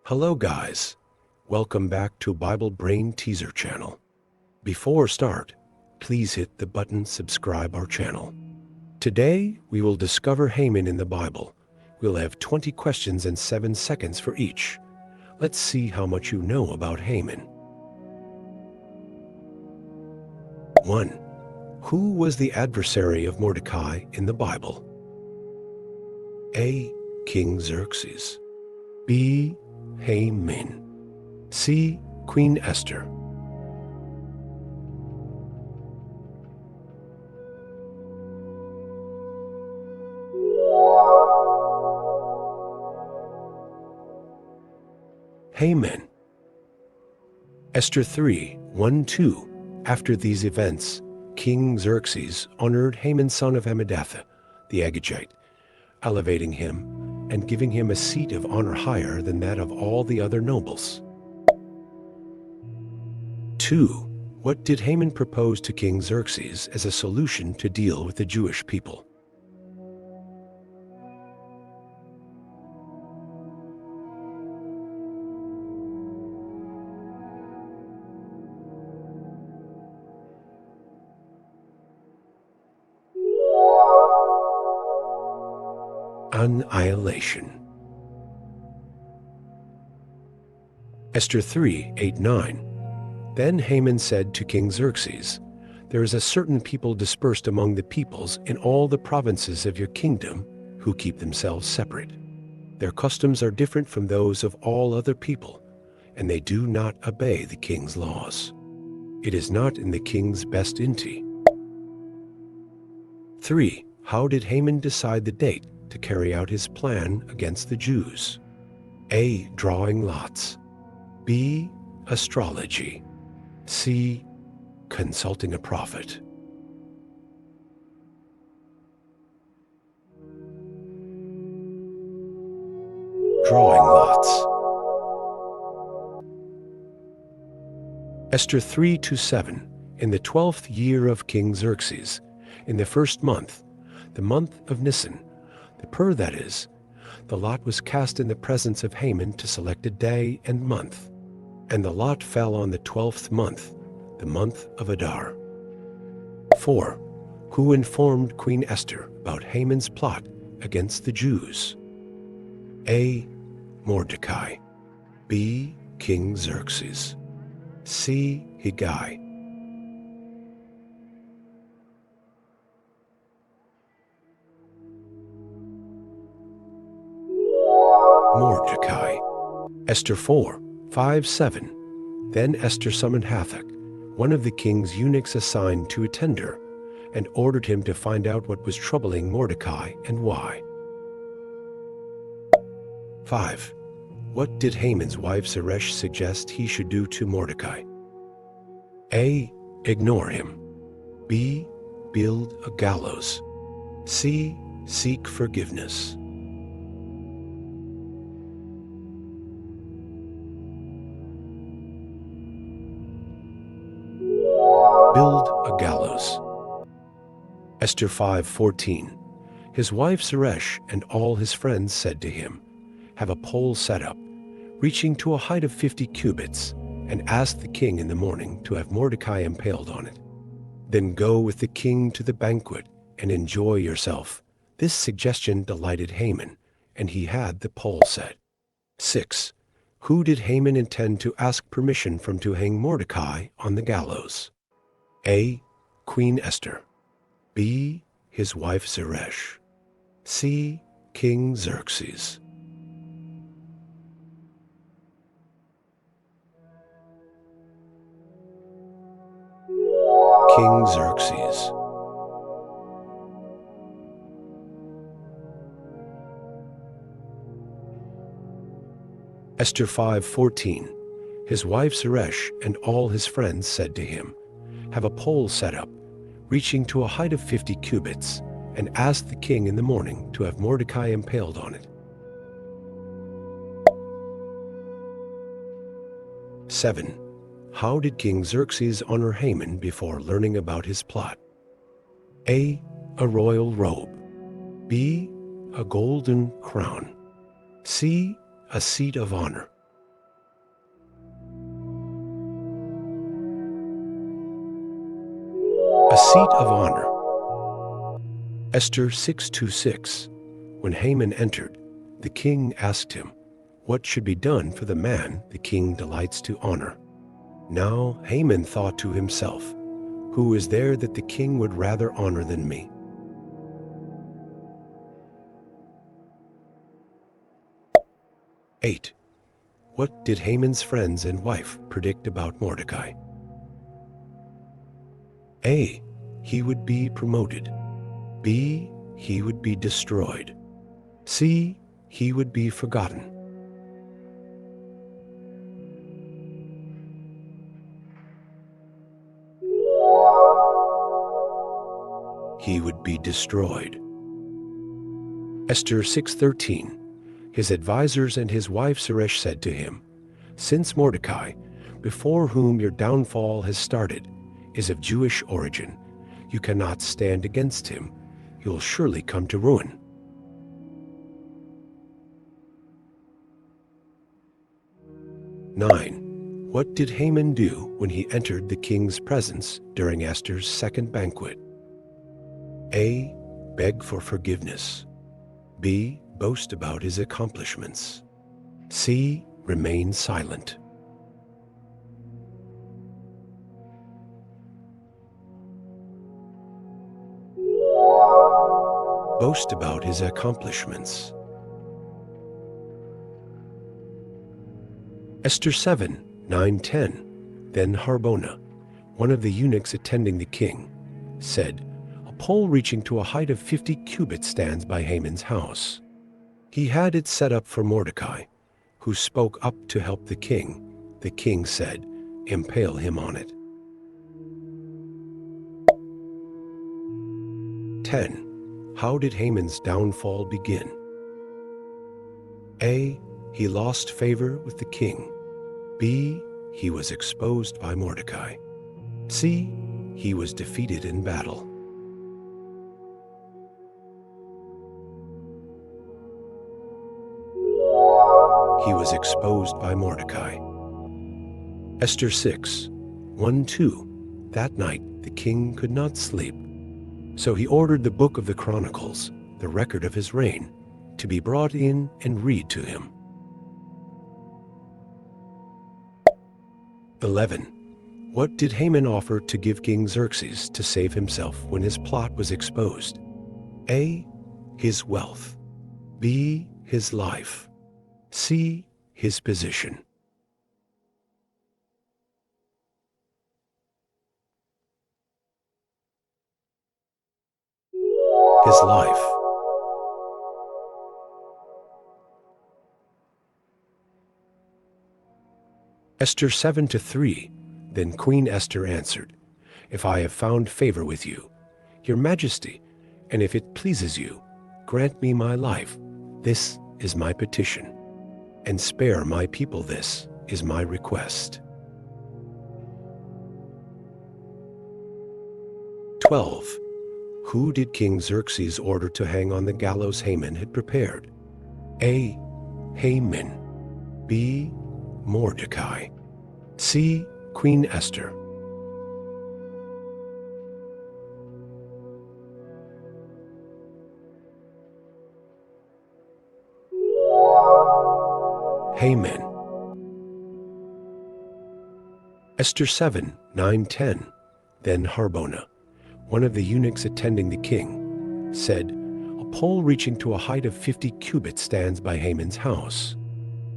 Hello guys, welcome back to Bible Brain Teaser channel. Before start, please hit the button subscribe our channel. Today we will discover Haman in the Bible. We'll have 20 questions and 7 seconds for each. Let's see how much you know about Haman. 1. Who was the adversary of Mordecai in the Bible? A. King Xerxes. B. Haman. C. Queen Esther. Haman. Esther 3, 1-2. After these events, King Xerxes honored Haman son of Hammedatha, the Agagite, elevating him and giving him a seat of honor higher than that of all the other nobles. 2. What did Haman propose to King Xerxes as a solution to deal with the Jewish people? Annihilation. Esther 3, 8-9. Then Haman said to King Xerxes, "There is a certain people dispersed among the peoples in all the provinces of your kingdom who keep themselves separate. Their customs are different from those of all other people, and they do not obey the king's laws. It is not in the king's best interest." 3. How did Haman decide the date to carry out his plan against the Jews? A. Drawing lots. B. Astrology. C. Consulting a prophet. Drawing lots. Esther 3-7. In the 12th year of King Xerxes, in the first month, the month of Nisan, that is, the lot was cast in the presence of Haman to select a day and month, and the lot fell on the 12th month, the month of Adar. 4. Who informed Queen Esther about Haman's plot against the Jews? A. Mordecai. B. King Xerxes. C. Higai. Mordecai. Esther 4, 5-7. Then Esther summoned Hathach, one of the king's eunuchs assigned to attend her, and ordered him to find out what was troubling Mordecai and why. 5. What did Haman's wife Sesh suggest he should do to Mordecai? A. Ignore him. B. Build a gallows. C. Seek forgiveness. Build a gallows. Esther 5:14. His wife Sesh and all his friends said to him, "Have a pole set up, reaching to a height of 50 cubits, and ask the king in the morning to have Mordecai impaled on it. Then go with the king to the banquet and enjoy yourself." This suggestion delighted Haman, and he had the pole set. 6. Who did Haman intend to ask permission from to hang Mordecai on the gallows? A. Queen Esther. B. His wife Sesh. C. King Xerxes. King Xerxes. Esther 5:14. His wife Sesh and all his friends said to him, "Have a pole set up, reaching to a height of 50 cubits, and ask the king in the morning to have Mordecai impaled on it." 7. How did King Xerxes honor Haman before learning about his plot? A. A royal robe. B. A golden crown. C. A seat of honor. Seat of honor. Esther 6:26. When Haman entered, the king asked him, "What should be done for the man the king delights to honor?" Now Haman thought to himself, "Who is there that the king would rather honor than me?" Eight. What did Haman's friends and wife predict about Mordecai? A. He would be promoted. B. He would be destroyed. C. He would be forgotten. He would be destroyed. Esther 6:13. His advisers and his wife Sesh said to him, "Since Mordecai, before whom your downfall has started, is of Jewish origin, you cannot stand against him. He will surely come to ruin." 9. What did Haman do when he entered the king's presence during Esther's second banquet? A. Beg for forgiveness. B. Boast about his accomplishments. C. Remain silent. Boast about his accomplishments. Esther 7:9-10. Then Harbona, one of the eunuchs attending the king, said, "A pole reaching to a height of 50 cubits stands by Haman's house. He had it set up for Mordecai, who spoke up to help the king. The king said, 'Impale him on it.'" 10. How did Haman's downfall begin? A. He lost favor with the king. B. He was exposed by Mordecai. C. He was defeated in battle. He was exposed by Mordecai. Esther 6:1-2. That night the king could not sleep. So he ordered the book of the Chronicles, the record of his reign, to be brought in and read to him. 11. What did Haman offer to give King Xerxes to save himself when his plot was exposed? A. His wealth. B. His life. C. His position. His life. Esther 7:3. Then Queen Esther answered, "If I have found favor with you, your majesty, and if it pleases you, grant me my life. This is my petition. And spare my people. This is my request." 12. Who did King Xerxes order to hang on the gallows Haman had prepared? A. Haman. B. Mordecai. C. Queen Esther. Haman. Esther 7:9-10. Then Harbona, one of the eunuchs attending the king, said, "A pole reaching to a height of 50 cubits stands by Haman's house.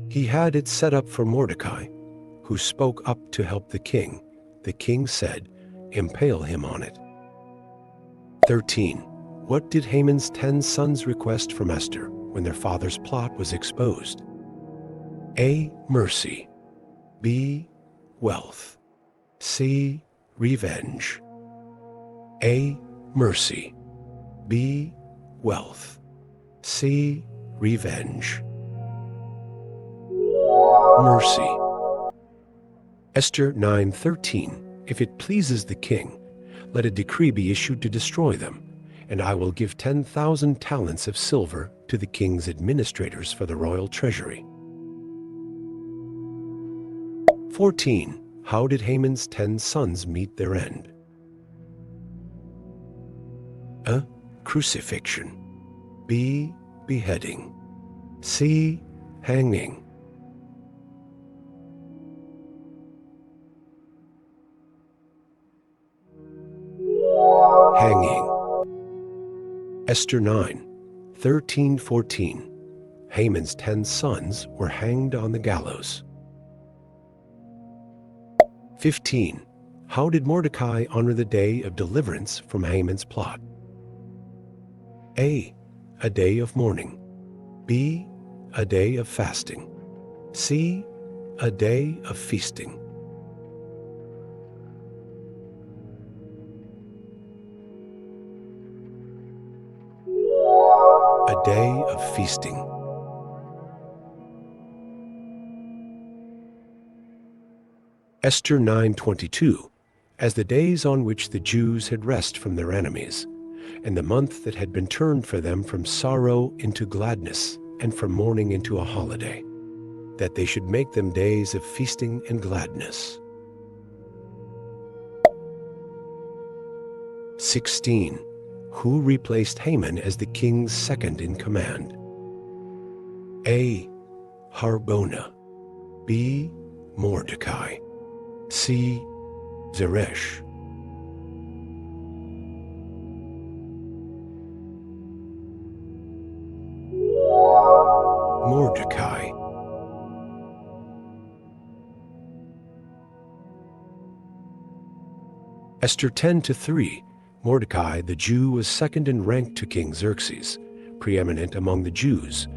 He had it set up for Mordecai, who spoke up to help the king. The king said, 'Impale him on it.'" 13. What did Haman's 10 sons request from Esther when their father's plot was exposed? A. Mercy. B. Wealth. C. Revenge. A. Mercy. B. Wealth. C. Revenge. Mercy. Esther 9:13. If it pleases the king, let a decree be issued to destroy them, and I will give 10,000 talents of silver to the king's administrators for the royal treasury. 14. How did Haman's 10 sons meet their end? A. Crucifixion. B. Beheading. C. Hanging. Hanging. Esther 9, 13-14. Haman's 10 sons were hanged on the gallows. 15. How did Mordecai honor the day of deliverance from Haman's plot? A. A day of mourning. B. A day of fasting. C. A day of feasting. A day of feasting. Esther 9:22. As the days on which the Jews had rest from their enemies, and the month that had been turned for them from sorrow into gladness, and from mourning into a holiday, that they should make them days of feasting and gladness. 16. Who replaced Haman as the king's second in command? A. Harbona. B. Mordecai. C. Zeresh. Mordecai. Esther 10:3. Mordecai, the Jew, was second in rank to King Xerxes, preeminent among the Jews,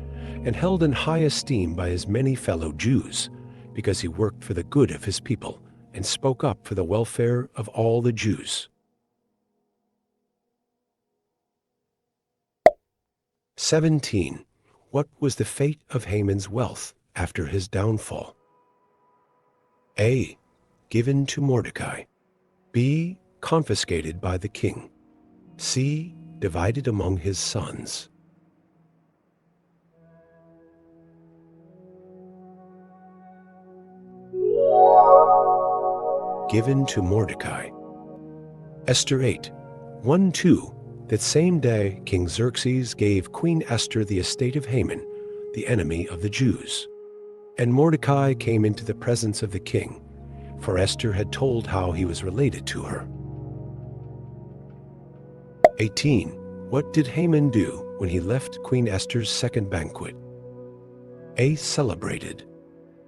and held in high esteem by his many fellow Jews, because he worked for the good of his people and spoke up for the welfare of all the Jews. 17. What was the fate of Haman's wealth after his downfall? A. Given to Mordecai. B. Confiscated by the king. C. Divided among his sons. Given to Mordecai. Esther 8, 1-2. That same day King Xerxes gave Queen Esther the estate of Haman, the enemy of the Jews. And Mordecai came into the presence of the king, for Esther had told how he was related to her. 18. What did Haman do when he left Queen Esther's second banquet? A. Celebrated.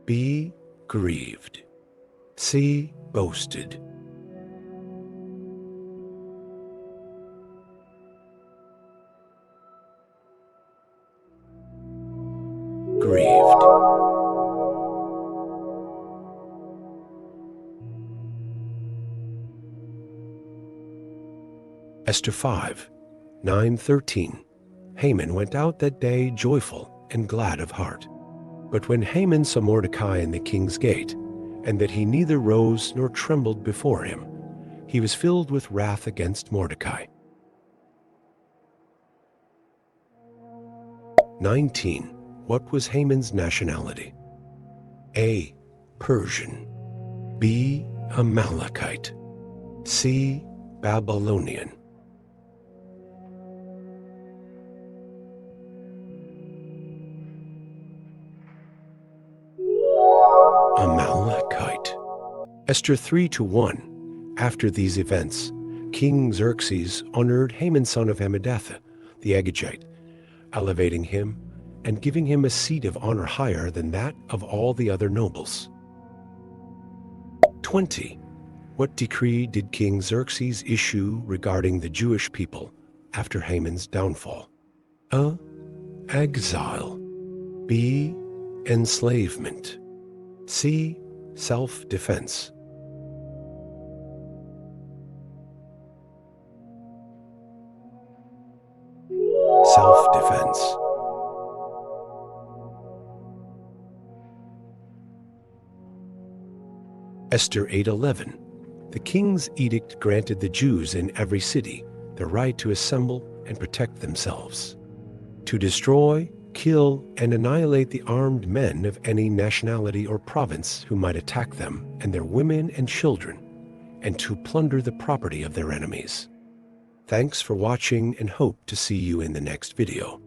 B. Grieved. C. Boasted. Grieved. Esther 5, 9-13. Haman went out that day joyful and glad of heart. But when Haman saw Mordecai in the king's gate, and that he neither rose nor trembled before him, he was filled with wrath against Mordecai. 19. What was Haman's nationality? A. Persian. B. Amalekite. C. Babylonian. Amalekite. Esther 3-1. After these events, King Xerxes honored Haman son of Hammedatha, the Agagite, elevating him and giving him a seat of honor higher than that of all the other nobles. 20. What decree did King Xerxes issue regarding the Jewish people after Haman's downfall? A. Exile. B. Enslavement. C. Self-defense. Self-defense. Esther 8:11. The king's edict granted the Jews in every city the right to assemble and protect themselves, to destroy, kill, and annihilate the armed men of any nationality or province who might attack them and their women and children, and to plunder the property of their enemies. Thanks for watching and hope to see you in the next video.